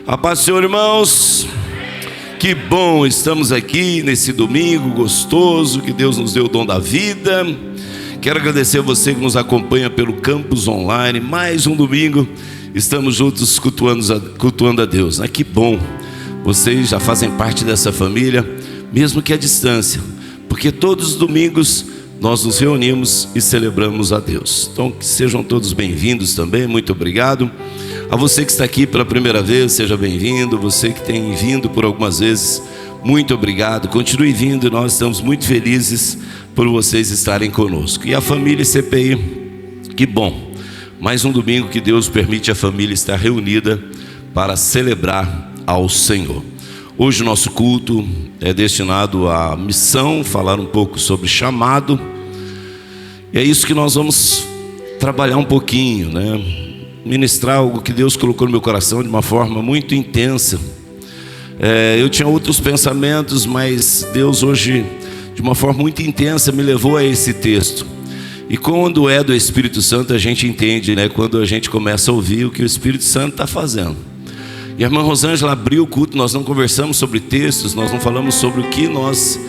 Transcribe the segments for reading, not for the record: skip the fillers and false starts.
A paz do Senhor, irmãos. Que bom, estamos aqui nesse domingo gostoso que Deus nos deu o dom da vida. Quero agradecer a você que nos acompanha pelo campus online. Mais um domingo, estamos juntos cultuando a Deus, né? Que bom, vocês já fazem parte dessa família, mesmo que à distância, porque todos os domingos nós nos reunimos e celebramos a Deus. Então que sejam todos bem-vindos também, muito obrigado. A você que está aqui pela primeira vez, seja bem-vindo. Você que tem vindo por algumas vezes, muito obrigado. Continue vindo, nós estamos muito felizes por vocês estarem conosco. E a família CPI, que bom, mais um domingo que Deus permite a família estar reunida para celebrar ao Senhor. Hoje o nosso culto é destinado à missão, falar um pouco sobre chamado. E é isso que nós vamos trabalhar um pouquinho, né? Ministrar algo que Deus colocou no meu coração de uma forma muito intensa. Eu tinha outros pensamentos, mas Deus hoje, de uma forma muito intensa, me levou a esse texto. E quando é do Espírito Santo, a gente entende, né? Quando a gente começa a ouvir o que o Espírito Santo está fazendo. E a irmã Rosângela abriu o culto, nós não conversamos sobre textos, nós não falamos sobre o que nós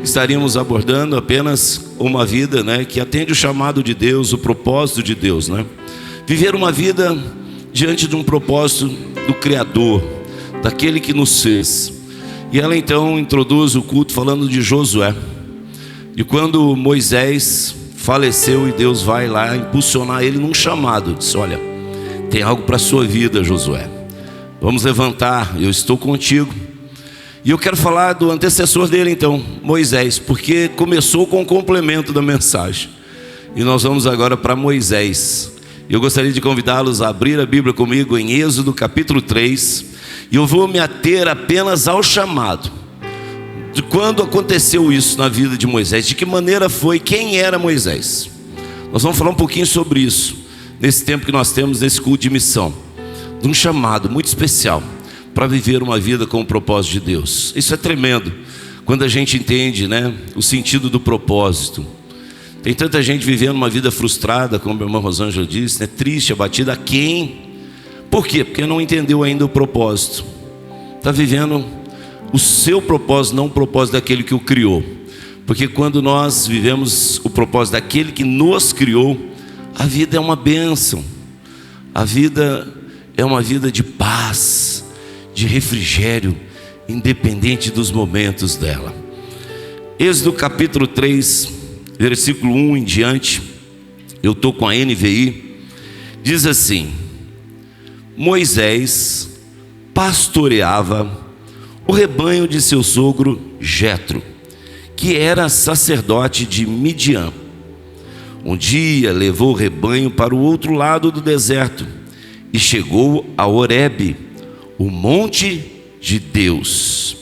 estaríamos abordando, apenas uma vida, né, que atende o chamado de Deus, o propósito de Deus, né? Viver uma vida diante de um propósito do Criador, daquele que nos fez. E ela então introduz o culto falando de Josué, de quando Moisés faleceu e Deus vai lá impulsionar ele num chamado. Diz: olha, tem algo para a sua vida, Josué, vamos levantar, eu estou contigo. E eu quero falar do antecessor dele então, Moisés, porque começou com o complemento da mensagem. E nós vamos agora para Moisés. Eu gostaria de convidá-los a abrir a Bíblia comigo em Êxodo capítulo 3. E eu vou me ater apenas ao chamado. De quando aconteceu isso na vida de Moisés, de que maneira foi, quem era Moisés. Nós vamos falar um pouquinho sobre isso, nesse tempo que nós temos nesse culto de missão. De um chamado muito especial para viver uma vida com o propósito de Deus. Isso é tremendo, quando a gente entende, né, o sentido do propósito. Tem tanta gente vivendo uma vida frustrada, como a irmã Rosângela disse, né? Triste, abatida. A quem? Por quê? Porque não entendeu ainda o propósito. Está vivendo o seu propósito, não o propósito daquele que o criou. Porque quando nós vivemos o propósito daquele que nos criou, a vida é uma bênção. A vida é uma vida de paz, de refrigério, independente dos momentos dela. Êxodo capítulo 3, versículo 1 em diante, eu estou com a NVI, diz assim: Moisés pastoreava o rebanho de seu sogro Jetro, que era sacerdote de Midian. Um dia levou o rebanho para o outro lado do deserto e chegou a Horebe, o monte de Deus.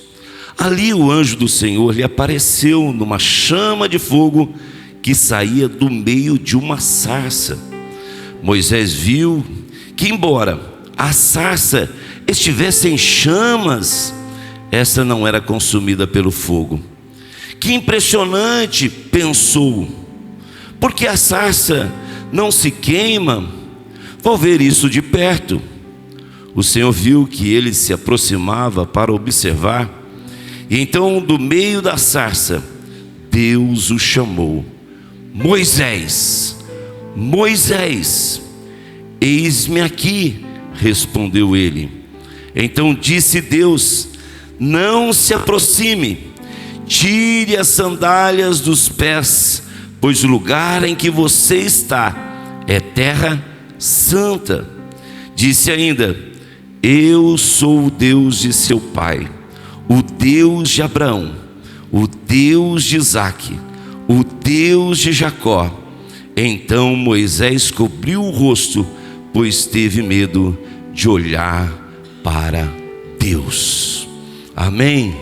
Ali o anjo do Senhor lhe apareceu numa chama de fogo que saía do meio de uma sarça. Moisés viu que, embora a sarça estivesse em chamas, essa não era consumida pelo fogo. Que impressionante, pensou, porque a sarça não se queima? Vou ver isso de perto. O Senhor viu que ele se aproximava para observar, e então do meio da sarça Deus o chamou: Moisés, Moisés. Eis-me aqui, respondeu ele. Então disse Deus: não se aproxime, tire as sandálias dos pés, pois o lugar em que você está é terra santa. Disse ainda: eu sou o Deus de seu pai, o Deus de Abraão, o Deus de Isaque, o Deus de Jacó. Então Moisés cobriu o rosto, pois teve medo de olhar para Deus. Amém?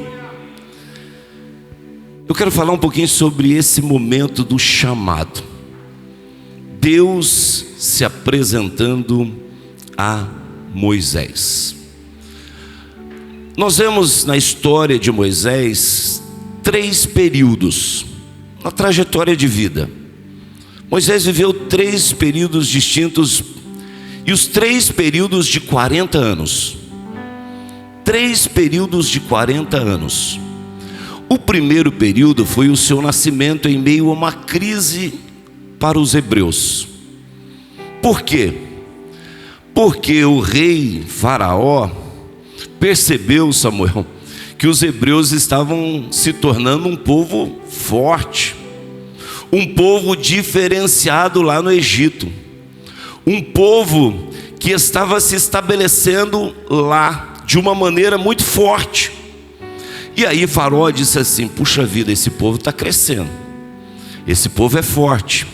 Eu quero falar um pouquinho sobre esse momento do chamado. Deus se apresentando a Moisés. Nós vemos na história de Moisés 3 períodos na trajetória de vida. Moisés viveu 3 períodos distintos, e os 3 períodos de 40 anos. 3 períodos de 40 anos. O primeiro período foi o seu nascimento em meio a uma crise para os hebreus. Por quê? Porque o rei Faraó percebeu, Samuel, que os hebreus estavam se tornando um povo forte, um povo diferenciado lá no Egito, um povo que estava se estabelecendo lá de uma maneira muito forte. E aí Faraó disse assim: puxa vida, esse povo está crescendo, esse povo é forte,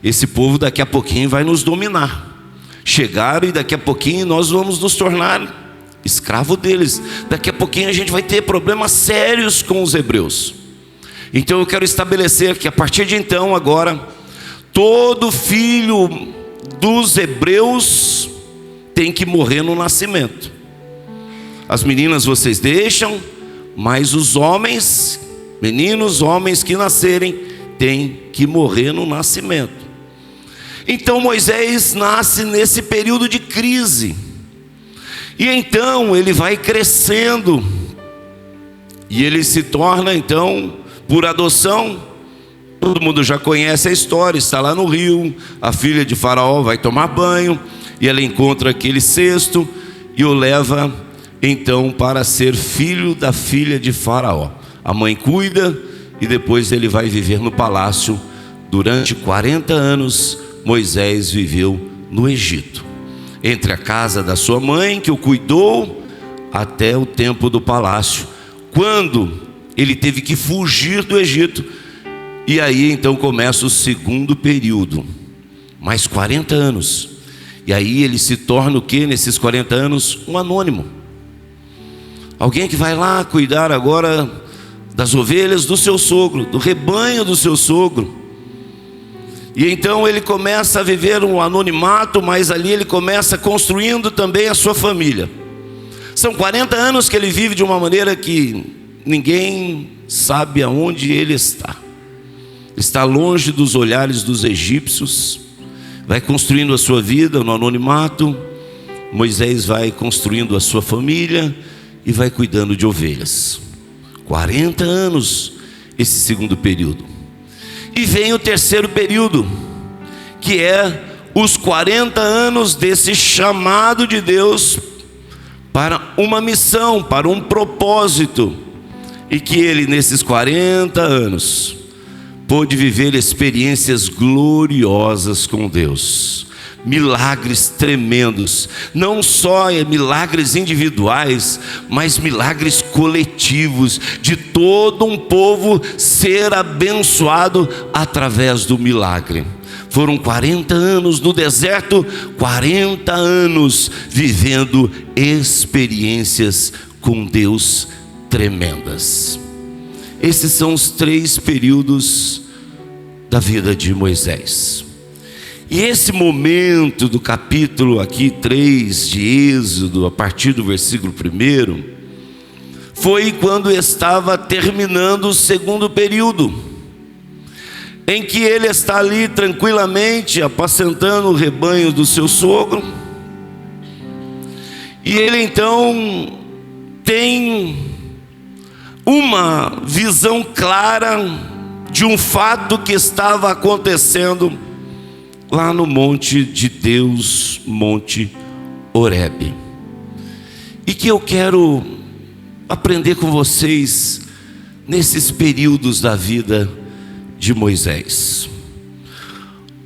esse povo daqui a pouquinho vai nos dominar. Chegaram e daqui a pouquinho nós vamos nos tornar escravo deles. Daqui a pouquinho a gente vai ter problemas sérios com os hebreus. Então eu quero estabelecer que a partir de então, agora, todo filho dos hebreus tem que morrer no nascimento. As meninas vocês deixam, mas os homens, meninos, homens que nascerem, têm que morrer no nascimento. Então Moisés nasce nesse período de crise. E então ele vai crescendo. E ele se torna então, por adoção, todo mundo já conhece a história, está lá no rio, a filha de Faraó vai tomar banho, e ela encontra aquele cesto, e o leva então para ser filho da filha de Faraó. A mãe cuida, e depois ele vai viver no palácio. Durante 40 anos, Moisés viveu no Egito, entre a casa da sua mãe, que o cuidou, até o tempo do palácio, quando ele teve que fugir do Egito. E aí então começa o segundo período, mais 40 anos. E aí ele se torna o que nesses 40 anos? Um anônimo. Alguém que vai lá cuidar agora das ovelhas do seu sogro, do rebanho do seu sogro. E então ele começa a viver um anonimato, mas ali ele começa construindo também a sua família. São 40 anos que ele vive de uma maneira que ninguém sabe aonde ele está. Está longe dos olhares dos egípcios, vai construindo a sua vida no anonimato. Moisés vai construindo a sua família e vai cuidando de ovelhas. 40 anos esse segundo período. E vem o terceiro período, que é os 40 anos desse chamado de Deus para uma missão, para um propósito. E que ele, nesses 40 anos, pôde viver experiências gloriosas com Deus, milagres tremendos, não só milagres individuais, mas milagres coletivos, de todo um povo ser abençoado através do milagre. Foram 40 anos no deserto, 40 anos vivendo experiências com Deus tremendas. Esses são os 3 períodos da vida de Moisés. E esse momento do capítulo aqui 3 de Êxodo, a partir do versículo 1, foi quando estava terminando o segundo período, em que ele está ali tranquilamente apacentando o rebanho do seu sogro. E ele então tem uma visão clara de um fato que estava acontecendo lá no monte de Deus, Monte Horebe, e que eu quero aprender com vocês nesses períodos da vida de Moisés.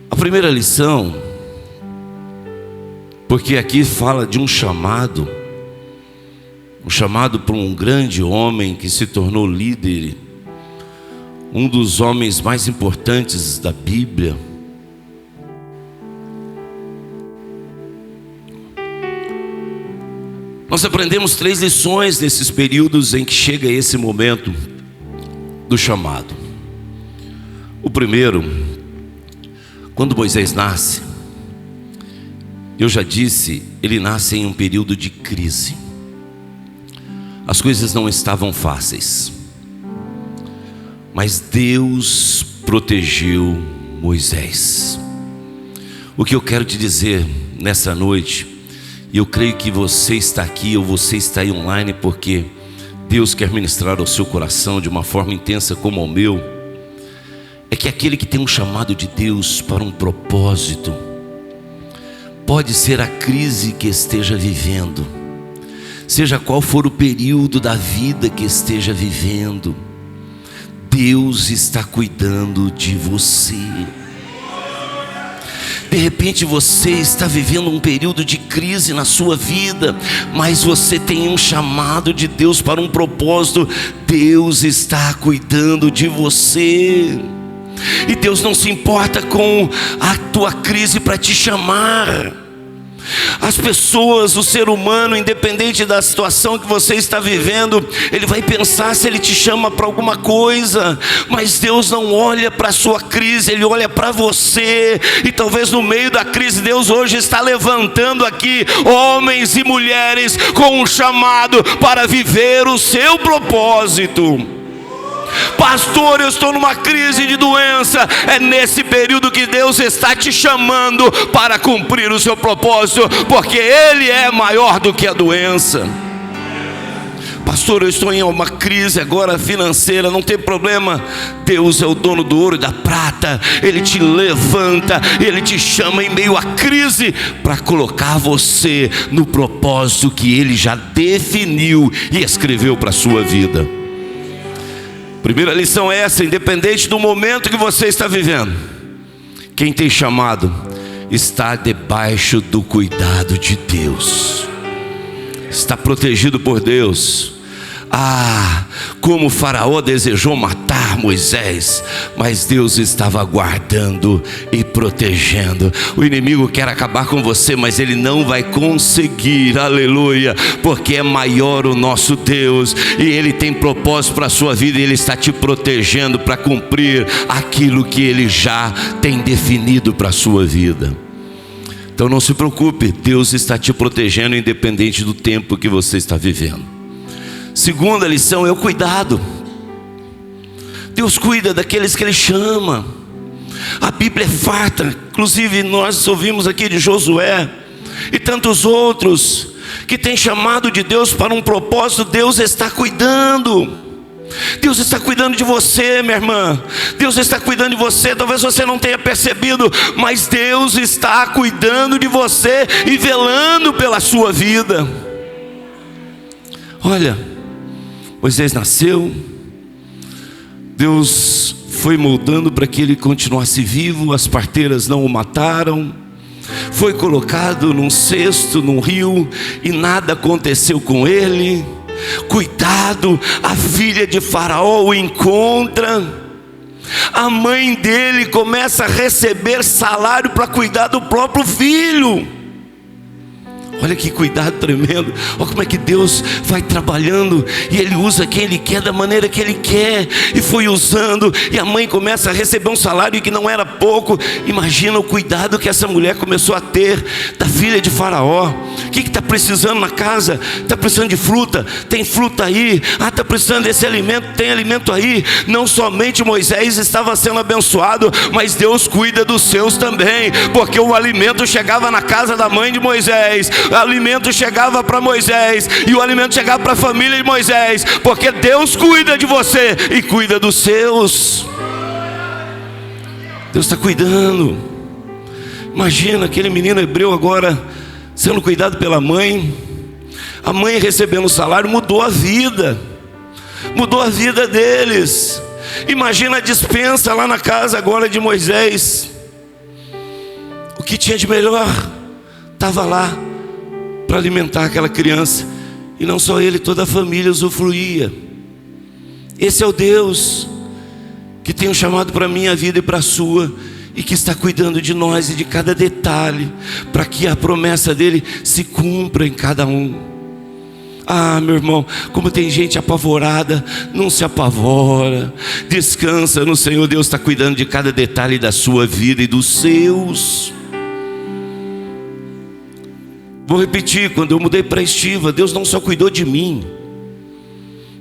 A primeira lição, porque aqui fala de um chamado para um grande homem que se tornou líder, um dos homens mais importantes da Bíblia. Nós aprendemos 3 lições nesses períodos em que chega esse momento do chamado. O primeiro, quando Moisés nasce, eu já disse, ele nasce em um período de crise. As coisas não estavam fáceis, mas Deus protegeu Moisés. O que eu quero te dizer nessa noite, E eu creio que você está aqui ou você está aí online porque Deus quer ministrar ao seu coração de uma forma intensa como ao meu. É que aquele que tem um chamado de Deus para um propósito, pode ser a crise que esteja vivendo, seja qual for o período da vida que esteja vivendo, Deus está cuidando de você. De repente você está vivendo um período de crise na sua vida, mas você tem um chamado de Deus para um propósito. Deus está cuidando de você. E Deus não se importa com a tua crise para te chamar. As pessoas, o ser humano, independente da situação que você está vivendo, ele vai pensar se ele te chama para alguma coisa. Mas Deus não olha para a sua crise, Ele olha para você. E talvez no meio da crise, Deus hoje está levantando aqui homens e mulheres com um chamado para viver o seu propósito. Pastor, eu estou numa crise de doença. É nesse período que Deus está te chamando para cumprir o seu propósito, porque Ele é maior do que a doença. Pastor, eu estou em uma crise agora financeira. Não tem problema, Deus é o dono do ouro e da prata. Ele te levanta, Ele te chama em meio à crise para colocar você no propósito que Ele já definiu e escreveu para a sua vida. Primeira lição é essa: independente do momento que você está vivendo, quem tem chamado está debaixo do cuidado de Deus, está protegido por Deus. Como o Faraó desejou matar Moisés, mas Deus estava guardando e protegendo. O inimigo quer acabar com você, mas ele não vai conseguir, aleluia, porque é maior o nosso Deus, e Ele tem propósito para a sua vida, e Ele está te protegendo para cumprir aquilo que Ele já tem definido para a sua vida. Então não se preocupe, Deus está te protegendo independente do tempo que você está vivendo. Segunda lição é o cuidado. Deus cuida daqueles que Ele chama. A Bíblia é farta, inclusive nós ouvimos aqui de Josué e tantos outros que têm chamado de Deus para um propósito. Deus está cuidando. Deus está cuidando de você, minha irmã. Deus está cuidando de você. Talvez você não tenha percebido, mas Deus está cuidando de você e velando pela sua vida. Olha, Moisés nasceu, Deus foi moldando para que ele continuasse vivo. As parteiras não o mataram. Foi colocado num cesto, num rio, e nada aconteceu com ele. Cuidado, a filha de Faraó o encontra. A mãe dele começa a receber salário para cuidar do próprio filho. Olha que cuidado tremendo. Olha como é que Deus vai trabalhando, e Ele usa quem Ele quer, da maneira que Ele quer. E foi usando, e a mãe começa a receber um salário que não era pouco. Imagina o cuidado que essa mulher começou a ter da filha de Faraó. O que está precisando na casa? Está precisando de fruta? Tem fruta aí. Está precisando desse alimento? Tem alimento aí. Não somente Moisés estava sendo abençoado, mas Deus cuida dos seus também, porque o alimento chegava na casa da mãe de Moisés, o alimento chegava para Moisés, e o alimento chegava para a família de Moisés, porque Deus cuida de você e cuida dos seus. Deus está cuidando. Imagina aquele menino hebreu agora sendo cuidado pela mãe. A mãe recebendo o salário mudou a vida deles. Imagina a despensa lá na casa agora de Moisés. O que tinha de melhor estava lá para alimentar aquela criança. E não só ele, toda a família usufruía. Esse é o Deus que tem um chamado para a minha vida e para a sua, e que está cuidando de nós e de cada detalhe, para que a promessa dele se cumpra em cada um. Meu irmão, como tem gente apavorada, não se apavora, descansa no Senhor. Deus está cuidando de cada detalhe da sua vida e dos seus. Vou repetir, quando eu mudei para Estiva, Deus não só cuidou de mim,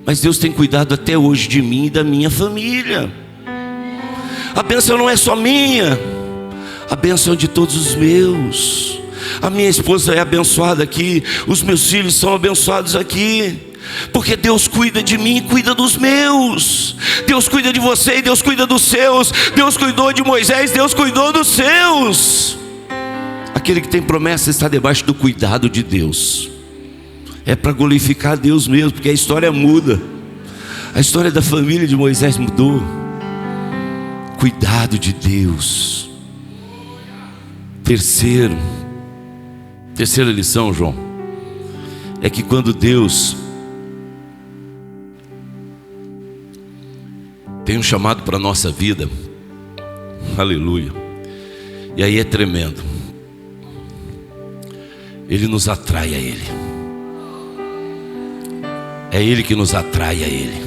mas Deus tem cuidado até hoje de mim e da minha família. A bênção não é só minha, a bênção é de todos os meus. A minha esposa é abençoada aqui, os meus filhos são abençoados aqui, porque Deus cuida de mim e cuida dos meus. Deus cuida de você e Deus cuida dos seus. Deus cuidou de Moisés, Deus cuidou dos seus. Aquele que tem promessa está debaixo do cuidado de Deus. É para glorificar Deus mesmo, porque a história muda. A história da família de Moisés mudou. Cuidado de Deus. Terceira lição, João, é que quando Deus tem um chamado para a nossa vida, aleluia, e aí é tremendo, Ele nos atrai a Ele. É Ele que nos atrai a Ele.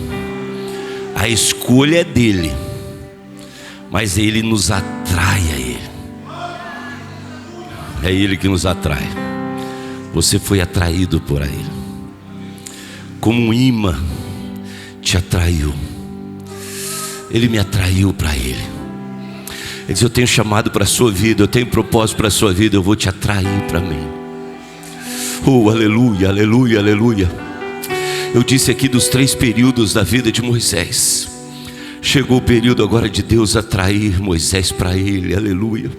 A escolha é dele, mas Ele nos atrai a Ele. É Ele que nos atrai. Você foi atraído por Ele. Como um imã te atraiu. Ele me atraiu para Ele. Ele diz: eu tenho chamado para a sua vida, eu tenho propósito para a sua vida, eu vou te atrair para mim. Oh, aleluia, aleluia, aleluia. Eu disse aqui dos 3 períodos da vida de Moisés. Chegou o período agora de Deus atrair Moisés para Ele, aleluia.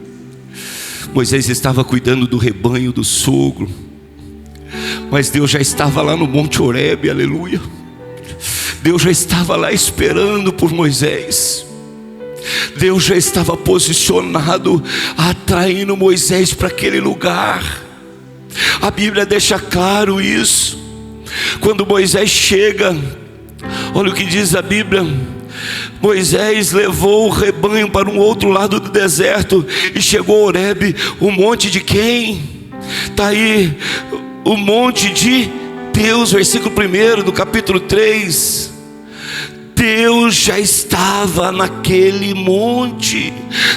Moisés estava cuidando do rebanho do sogro, mas Deus já estava lá no Monte Horebe, aleluia. Deus já estava lá esperando por Moisés. Deus já estava posicionado, atraindo Moisés para aquele lugar. A Bíblia deixa claro isso. Quando Moisés chega, olha o que diz a Bíblia: Moisés levou o rebanho para um outro lado do deserto e chegou a Horebe, o monte de quem? Está aí, o monte de Deus, versículo 1 do capítulo 3. Deus já estava naquele monte.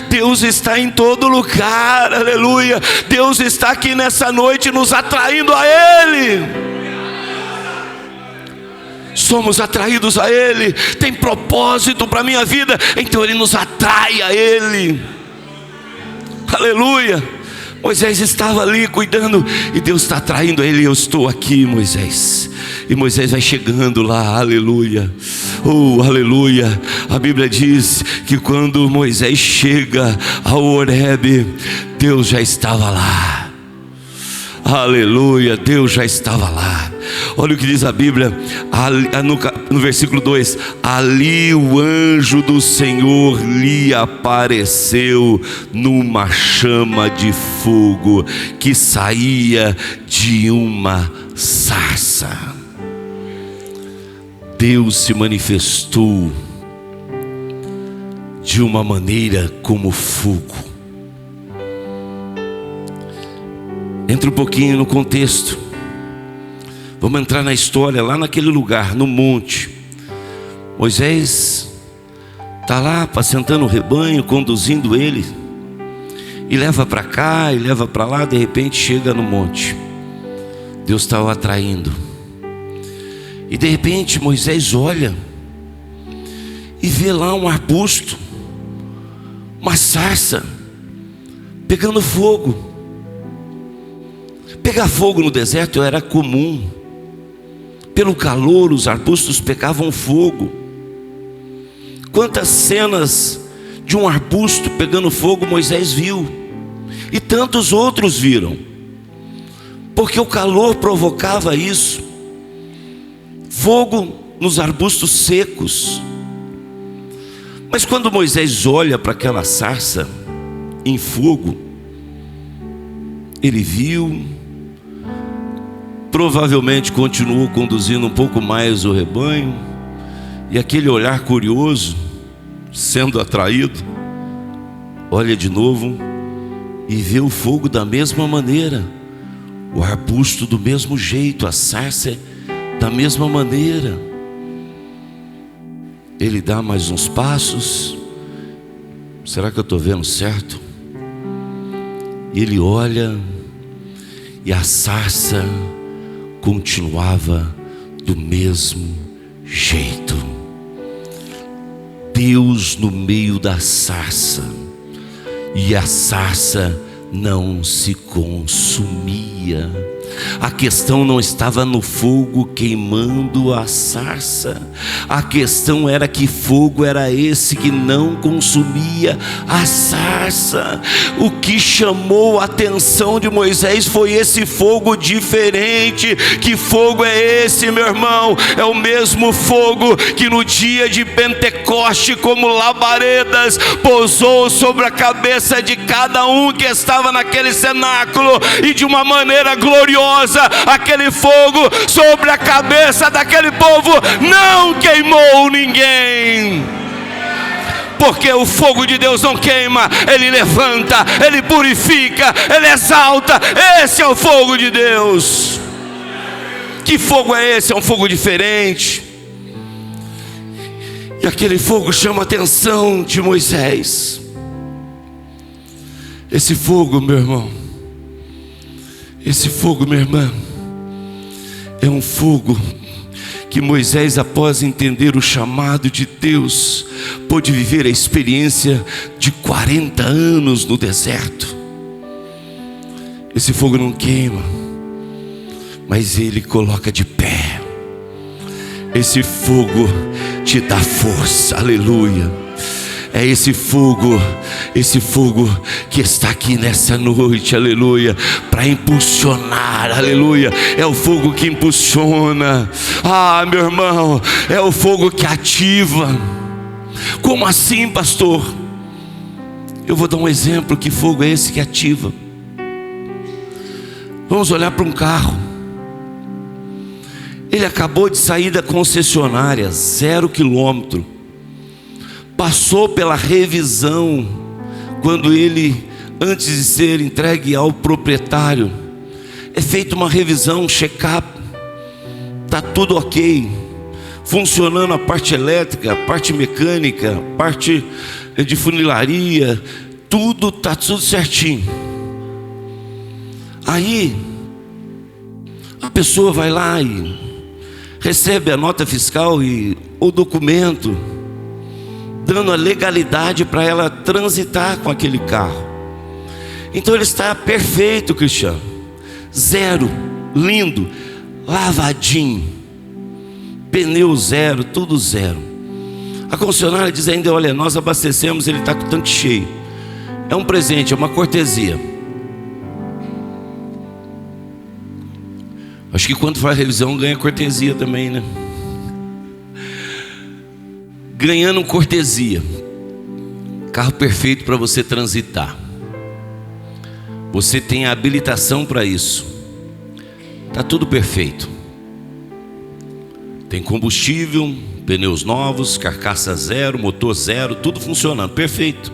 Deus está em todo lugar, aleluia. Deus está aqui nessa noite nos atraindo a Ele. Somos atraídos a Ele. Tem propósito para a minha vida, então Ele nos atrai a Ele. Aleluia. Moisés estava ali cuidando e Deus está atraindo a ele. Eu estou aqui, Moisés. E Moisés vai chegando lá, aleluia. Oh, aleluia. A Bíblia diz que quando Moisés chega ao Horebe, Deus já estava lá. Aleluia, Deus já estava lá. Olha o que diz a Bíblia no versículo 2: ali o anjo do Senhor lhe apareceu numa chama de fogo que saía de uma sarça. Deus se manifestou de uma maneira como fogo. Entra um pouquinho no contexto. Vamos entrar na história, lá naquele lugar, no monte. Moisés está lá apacentando o rebanho, conduzindo ele, e leva para cá, e leva para lá. De repente chega no monte. Deus está o atraindo. E de repente Moisés olha e vê lá um arbusto, uma sarça, pegando fogo. Pegar fogo no deserto era comum. Pelo calor, os arbustos pegavam fogo. Quantas cenas de um arbusto pegando fogo Moisés viu, e tantos outros viram, porque o calor provocava isso. Fogo nos arbustos secos. Mas quando Moisés olha para aquela sarça em fogo, ele viu, provavelmente continuou conduzindo um pouco mais o rebanho, e aquele olhar curioso, sendo atraído, olha de novo e vê o fogo da mesma maneira, o arbusto do mesmo jeito, a sarça da mesma maneira. Ele dá mais uns passos. Será que eu estou vendo certo? E ele olha, e a sarça continuava do mesmo jeito. Deus no meio da sarça, e a sarça não se consumia. A questão não estava no fogo queimando a sarça. A questão era que fogo era esse que não consumia a sarça. O que chamou a atenção de Moisés foi esse fogo diferente. Que fogo é esse, meu irmão? É o mesmo fogo que no dia de Pentecoste, como labaredas, pousou sobre a cabeça de cada um que estava naquele cenáculo, e de uma maneira gloriosa, aquele fogo sobre a cabeça daquele povo não queimou ninguém. Porque o fogo de Deus não queima, ele levanta, ele purifica, ele exalta. Esse é o fogo de Deus. Que fogo é esse? É um fogo diferente. E aquele fogo chama a atenção de Moisés. Esse fogo, meu irmão, esse fogo, minha irmã, é um fogo que Moisés, após entender o chamado de Deus, pôde viver a experiência de 40 anos no deserto. Esse fogo não queima, mas ele coloca de pé. Esse fogo te dá força, aleluia. É esse fogo que está aqui nessa noite, aleluia, para impulsionar, aleluia. É o fogo que impulsiona. Ah, meu irmão, é o fogo que ativa. Como assim, pastor? Eu vou dar um exemplo. Que fogo é esse que ativa? Vamos olhar para um carro. Ele acabou de sair da concessionária, 0 quilômetro. Passou pela revisão. Quando ele, antes de ser entregue ao proprietário, é feita uma revisão, um check-up. Está tudo ok, funcionando a parte elétrica, a parte mecânica, a parte de funilaria, tudo está tudo certinho. Aí a pessoa vai lá e recebe a nota fiscal e o documento, dando a legalidade para ela transitar com aquele carro. Então ele está perfeito, Cristiano, 0, lindo, lavadinho, pneu 0, tudo 0. A concessionária diz ainda: olha, nós abastecemos, ele está com o tanque cheio. É um presente, é uma cortesia. Acho que quando faz revisão ganha cortesia também, né? Ganhando cortesia, carro perfeito para você transitar. Você tem a habilitação para isso. Está tudo perfeito. Tem combustível, pneus novos, carcaça 0, motor 0, tudo funcionando, perfeito.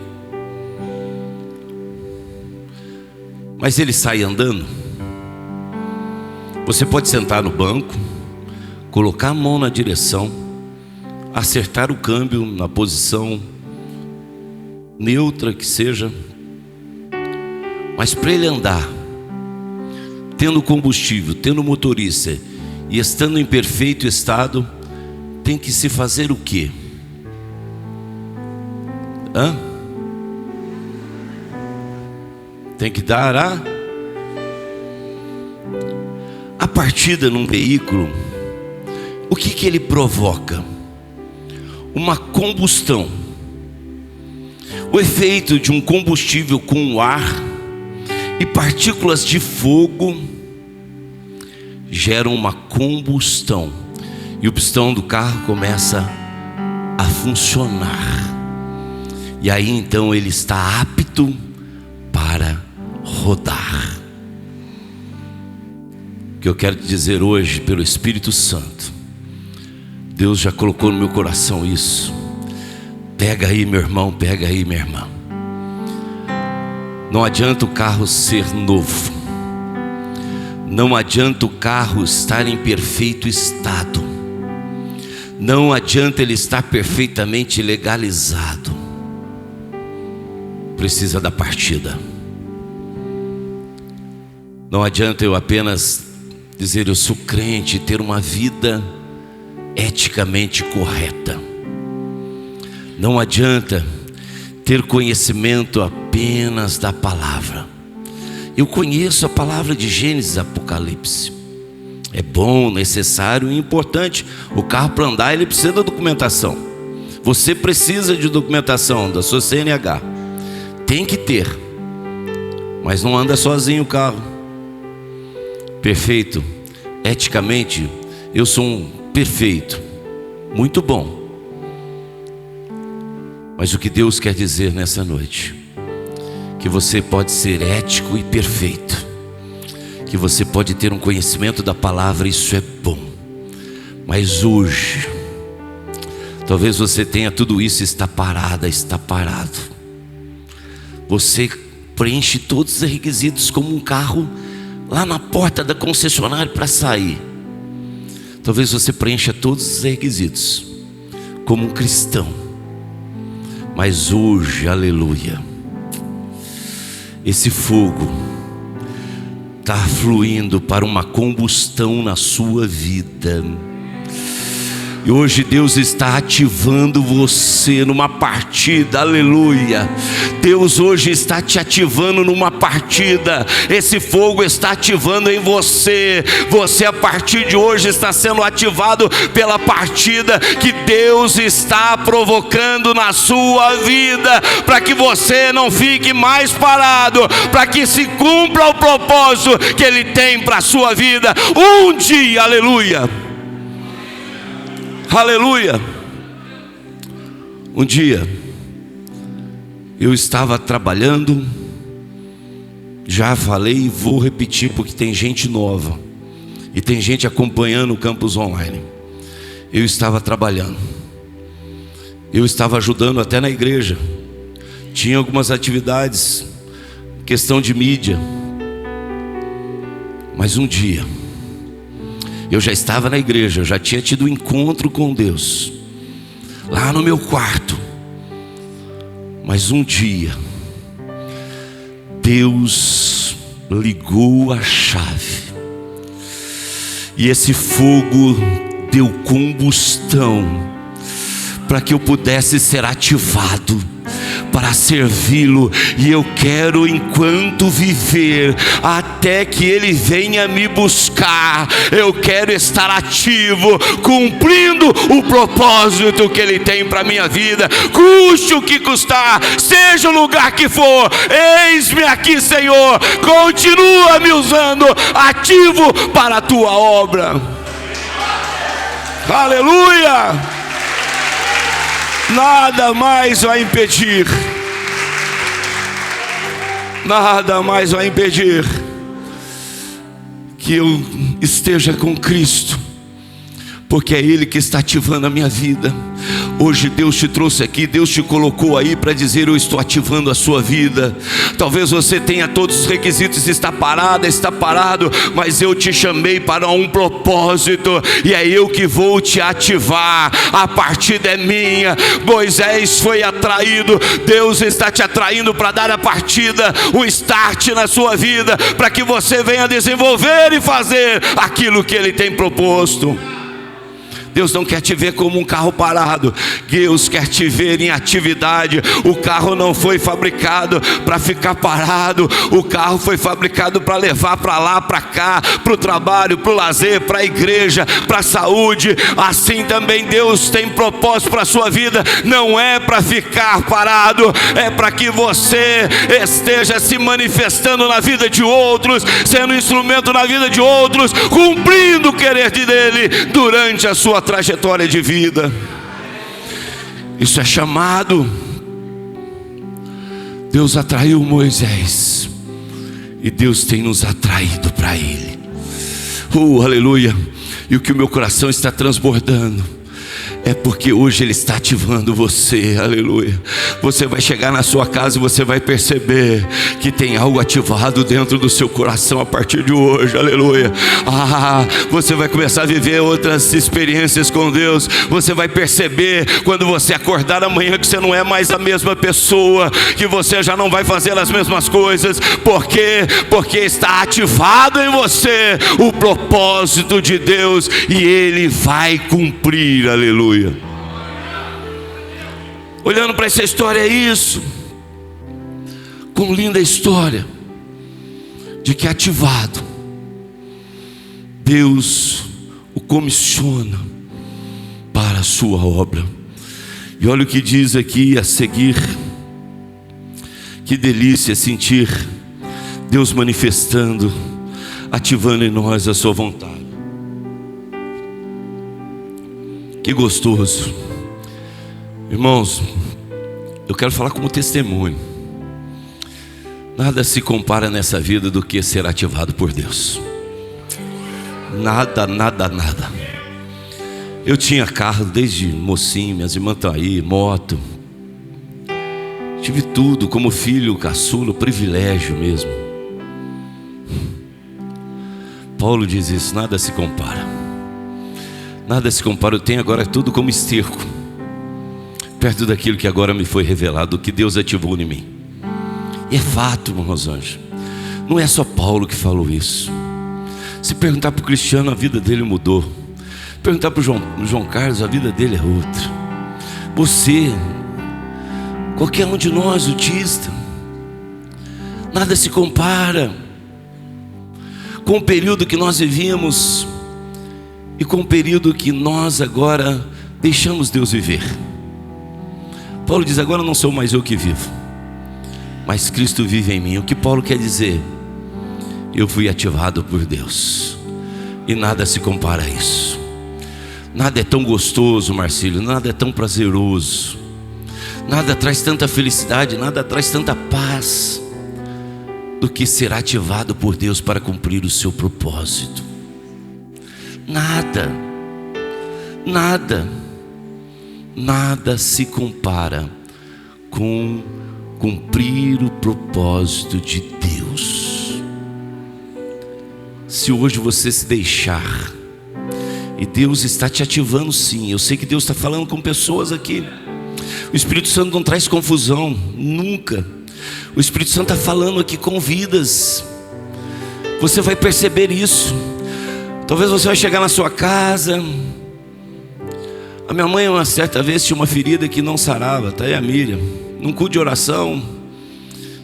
Mas ele sai andando. Você pode sentar no banco, colocar a mão na direção, acertar o câmbio na posição neutra que seja, mas para ele andar, tendo combustível, tendo motorista e estando em perfeito estado, tem que se fazer o quê? Tem que dar a partida num veículo. O que ele provoca? Uma combustão. O efeito de um combustível com ar e partículas de fogo geram uma combustão, e o pistão do carro começa a funcionar, e aí então ele está apto para rodar. O que eu quero te dizer hoje, pelo Espírito Santo, Deus já colocou no meu coração isso. Pega aí, meu irmão, pega aí, minha irmã. Não adianta o carro ser novo, não adianta o carro estar em perfeito estado, não adianta ele estar perfeitamente legalizado. Precisa da partida. Não adianta eu apenas dizer eu sou crente e ter uma vida eticamente correta. Não adianta ter conhecimento apenas da palavra. Eu conheço a palavra de Gênesis e Apocalipse. É bom, necessário e importante. O carro, para andar, ele precisa da documentação. Você precisa de documentação da sua CNH. Tem que ter. Mas não anda sozinho o carro. Perfeito. Eticamente, eu sou um perfeito. Muito bom. Mas o que Deus quer dizer nessa noite? Que você pode ser ético e perfeito. Que você pode ter um conhecimento da palavra, isso é bom. Mas hoje, talvez você tenha tudo isso e está parado. Você preenche todos os requisitos como um carro lá na porta da concessionária para sair. Talvez você preencha todos os requisitos como um cristão. Mas hoje, aleluia, esse fogo está fluindo para uma combustão na sua vida. E hoje Deus está ativando você numa partida, aleluia. Deus hoje está te ativando numa partida. Esse fogo está ativando em você. Você a partir de hoje está sendo ativado pela partida que Deus está provocando na sua vida, para que você não fique mais parado, para que se cumpra o propósito que Ele tem para a sua vida. Um dia, aleluia. Aleluia. Um dia eu estava trabalhando, já falei e vou repetir porque tem gente nova e tem gente acompanhando o campus online. Eu estava trabalhando, eu estava ajudando até na igreja, tinha algumas atividades, questão de mídia. Mas um dia eu já estava na igreja, eu já tinha tido um encontro com Deus, lá no meu quarto. Mas um dia, Deus ligou a chave, e esse fogo deu combustão, para que eu pudesse ser ativado para servi-lo. E eu quero, enquanto viver, até que Ele venha me buscar, eu quero estar ativo, cumprindo o propósito que Ele tem para a minha vida, custe o que custar, seja o lugar que for. Eis-me aqui, Senhor, continua me usando, ativo para a Tua obra. Aleluia. Nada mais vai impedir, nada mais vai impedir que eu esteja com Cristo, porque é Ele que está ativando a minha vida. Hoje Deus te trouxe aqui, Deus te colocou aí para dizer: eu estou ativando a sua vida. Talvez você tenha todos os requisitos, está parado, mas eu te chamei para um propósito, e é eu que vou te ativar. A partida é minha. Moisés foi atraído, Deus está te atraindo para dar a partida, um start na sua vida, para que você venha desenvolver e fazer aquilo que Ele tem proposto. Deus não quer te ver como um carro parado, Deus quer te ver em atividade. O carro não foi fabricado para ficar parado, o carro foi fabricado para levar para lá, para cá, para o trabalho, para o lazer, para a igreja, para a saúde. Assim também Deus tem propósito para a sua vida, não é para ficar parado, é para que você esteja se manifestando na vida de outros, sendo instrumento na vida de outros, cumprindo o querer dele durante a sua trajetória de vida. Isso é chamado. Deus atraiu Moisés, e Deus tem nos atraído para Ele. Aleluia. E o que o meu coração está transbordando é porque hoje Ele está ativando você, aleluia. Você vai chegar na sua casa e você vai perceber que tem algo ativado dentro do seu coração a partir de hoje, aleluia. Você vai começar a viver outras experiências com Deus. Você vai perceber quando você acordar amanhã que você não é mais a mesma pessoa, que você já não vai fazer as mesmas coisas. Por quê? Porque está ativado em você o propósito de Deus, e Ele vai cumprir, aleluia. Olhando para essa história, é isso. Com linda história. de que ativado, Deus o comissiona para a sua obra. E olha o que diz aqui a seguir. Que delícia sentir Deus manifestando, ativando em nós a sua vontade. Que gostoso. Irmãos, eu quero falar como testemunho. Nada se compara nessa vida do que ser ativado por Deus. Nada, nada, nada. Eu tinha carro desde mocinho, minhas irmãs estão aí, moto. Tive tudo como filho caçula, privilégio mesmo. Paulo diz isso, nada se compara. Nada se compara, eu tenho agora tudo como esterco, perto daquilo que agora me foi revelado, do que Deus ativou em mim. E é fato, meus anjos. Não é só Paulo que falou isso. Se perguntar para o Cristiano, a vida dele mudou. Perguntar para o João Carlos, a vida dele é outra. Você, qualquer um de nós, autista, nada se compara com o período que nós vivíamos e com o período que nós agora deixamos Deus viver. Paulo diz, agora não sou mais eu que vivo, mas Cristo vive em mim. O que Paulo quer dizer? Eu fui ativado por Deus, e nada se compara a isso. Nada é tão gostoso, Marcílio, nada é tão prazeroso, nada traz tanta felicidade, nada traz tanta paz do que ser ativado por Deus para cumprir o seu propósito. Nada, nada, nada se compara com cumprir o propósito de Deus. Se hoje você se deixar, e Deus está te ativando sim, eu sei que Deus está falando com pessoas aqui. O Espírito Santo não traz confusão, nunca. O Espírito Santo está falando aqui com vidas. Você vai perceber isso. Talvez você vai chegar na sua casa. A minha mãe uma certa vez tinha uma ferida que não sarava. Está aí a Miriam, num culto de oração.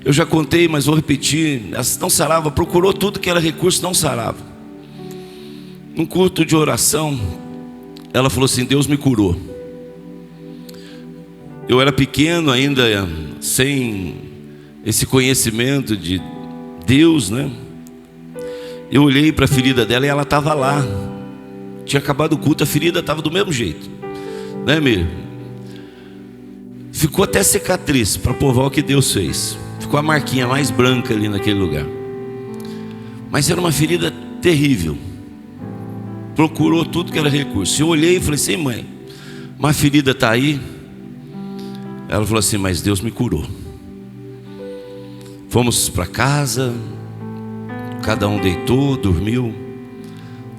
Eu já contei, mas vou repetir. Ela não sarava, procurou tudo que era recurso, não sarava. Num culto de oração, ela falou assim, Deus me curou. Eu era pequeno ainda, sem esse conhecimento de Deus, né? Eu olhei para a ferida dela e ela estava lá. Tinha acabado o culto, a ferida estava do mesmo jeito, né, Miriam? Ficou até cicatriz para provar o que Deus fez. Ficou a marquinha mais branca ali naquele lugar. Mas era uma ferida terrível. Procurou tudo que era recurso. Eu olhei e falei assim, mãe, uma ferida está aí? Ela falou assim, mas Deus me curou. Fomos para casa, cada um deitou, dormiu.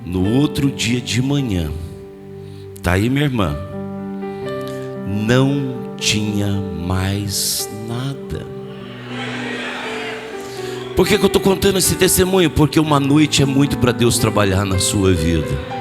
No outro dia de manhã, está aí minha irmã, não tinha mais nada. Por que eu estou contando esse testemunho? Porque uma noite é muito para Deus trabalhar na sua vida.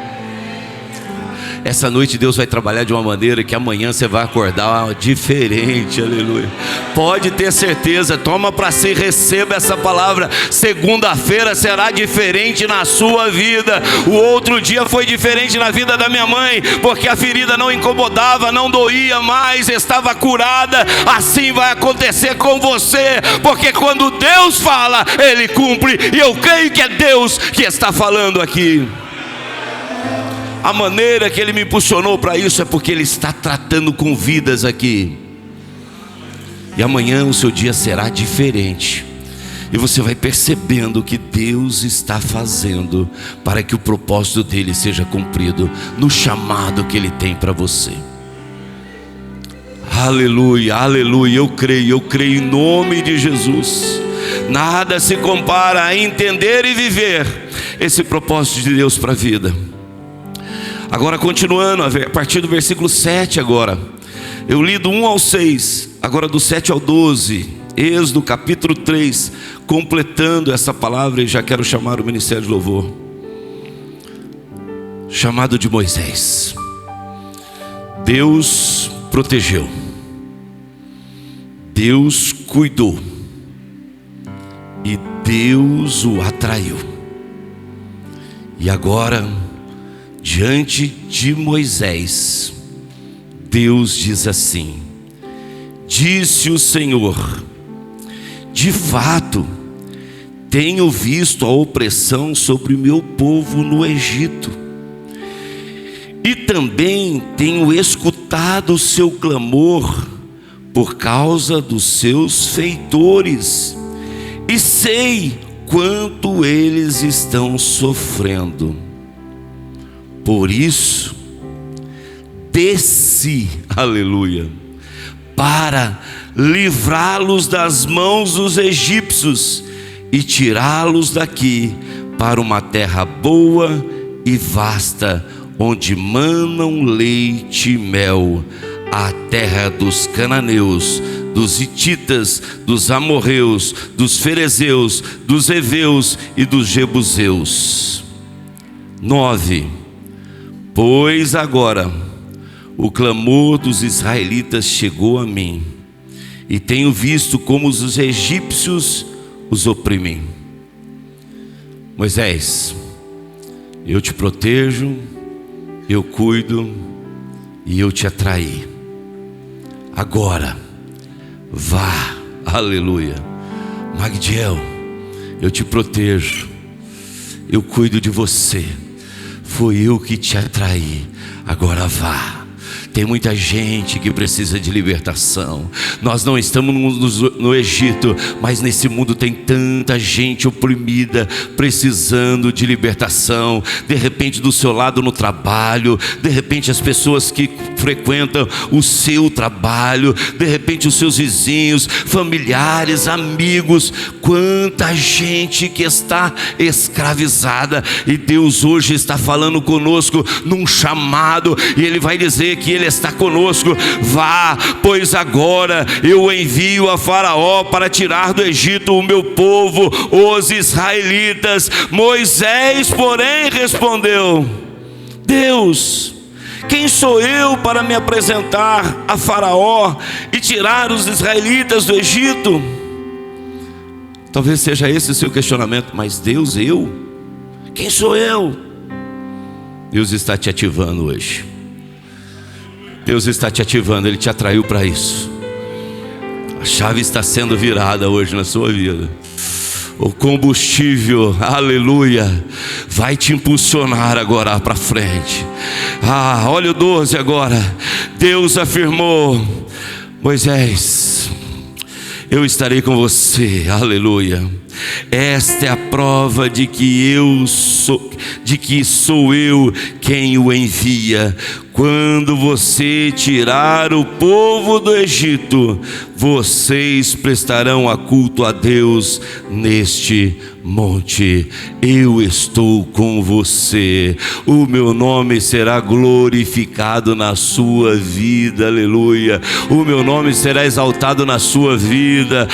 Essa noite Deus vai trabalhar de uma maneira que amanhã você vai acordar diferente, aleluia. Pode ter certeza, toma para si, receba essa palavra. Segunda-feira será diferente na sua vida. O outro dia foi diferente na vida da minha mãe, porque a ferida não incomodava, não doía mais, estava curada. Assim vai acontecer com você, porque quando Deus fala, Ele cumpre. E eu creio que é Deus que está falando aqui. A maneira que Ele me impulsionou para isso é porque Ele está tratando com vidas aqui. E amanhã o seu dia será diferente. E você vai percebendo o que Deus está fazendo para que o propósito dEle seja cumprido no chamado que Ele tem para você. Aleluia, aleluia, eu creio em nome de Jesus. Nada se compara a entender e viver esse propósito de Deus para a vida. Agora continuando, a partir do versículo 7 agora. Eu li do 1 ao 6, agora do 7 ao 12. Êxodo capítulo 3, completando essa palavra, e já quero chamar o ministério de louvor. Chamado de Moisés. Deus protegeu. Deus cuidou. e Deus o atraiu. E agora, diante de Moisés, Deus diz assim: disse o Senhor, de fato, tenho visto a opressão sobre o meu povo no Egito, e também tenho escutado o seu clamor por causa dos seus feitores, e sei quanto eles estão sofrendo. Por isso, desci, aleluia, para livrá-los das mãos dos egípcios e tirá-los daqui para uma terra boa e vasta, onde manam leite e mel, a terra dos cananeus, dos hititas, dos amorreus, dos ferezeus, dos heveus e dos jebuseus. 9. Pois agora o clamor dos israelitas chegou a mim, e tenho visto como os egípcios os oprimem. Moisés, eu te protejo, eu cuido e eu te atraí. Agora, vá, aleluia. Magdiel, eu te protejo, eu cuido de você, foi eu que te atraí, agora vá. Tem muita gente que precisa de libertação. Nós não estamos no Egito, mas nesse mundo tem tanta gente oprimida, precisando de libertação. De repente do seu lado no trabalho, de repente as pessoas que frequentam o seu trabalho, de repente os seus vizinhos, familiares, amigos. Quanta gente que está escravizada, e Deus hoje está falando conosco num chamado, e Ele vai dizer que Ele está conosco. Vá, pois agora eu envio a Faraó para tirar do Egito o meu povo, os israelitas. Moisés, porém, respondeu: Deus, quem sou eu para me apresentar a Faraó e tirar os israelitas do Egito? Talvez seja esse o seu questionamento. Mas Deus, eu? Quem sou eu? Deus está te ativando hoje. Deus está te ativando, Ele te atraiu para isso. A chave está sendo virada hoje na sua vida. O combustível, aleluia, vai te impulsionar agora para frente. Olha o 12 agora. Deus afirmou: Moisés, eu estarei com você, aleluia. Esta é a prova de que sou eu quem o envia. Quando você tirar o povo do Egito, vocês prestarão a culto a Deus neste monte. Eu estou com você. O meu nome será glorificado na sua vida, aleluia. O meu nome será exaltado na sua vida.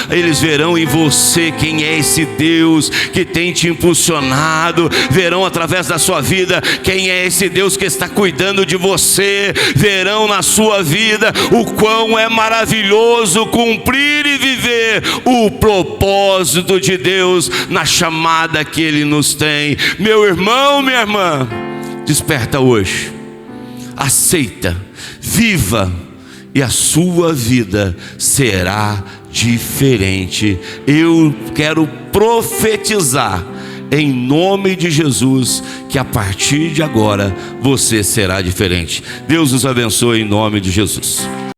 Eles verão em você quem é esse Deus que tem te impulsionado. Verão através da sua vida quem é esse Deus que está cuidando de você. Verão na sua vida o quão é maravilhoso cumprir e viver o propósito de Deus na chamada que Ele nos tem. Meu irmão, minha irmã, desperta hoje, aceita, viva, e a sua vida será diferente. Eu quero profetizar em nome de Jesus que a partir de agora você será diferente. Deus os abençoe em nome de Jesus.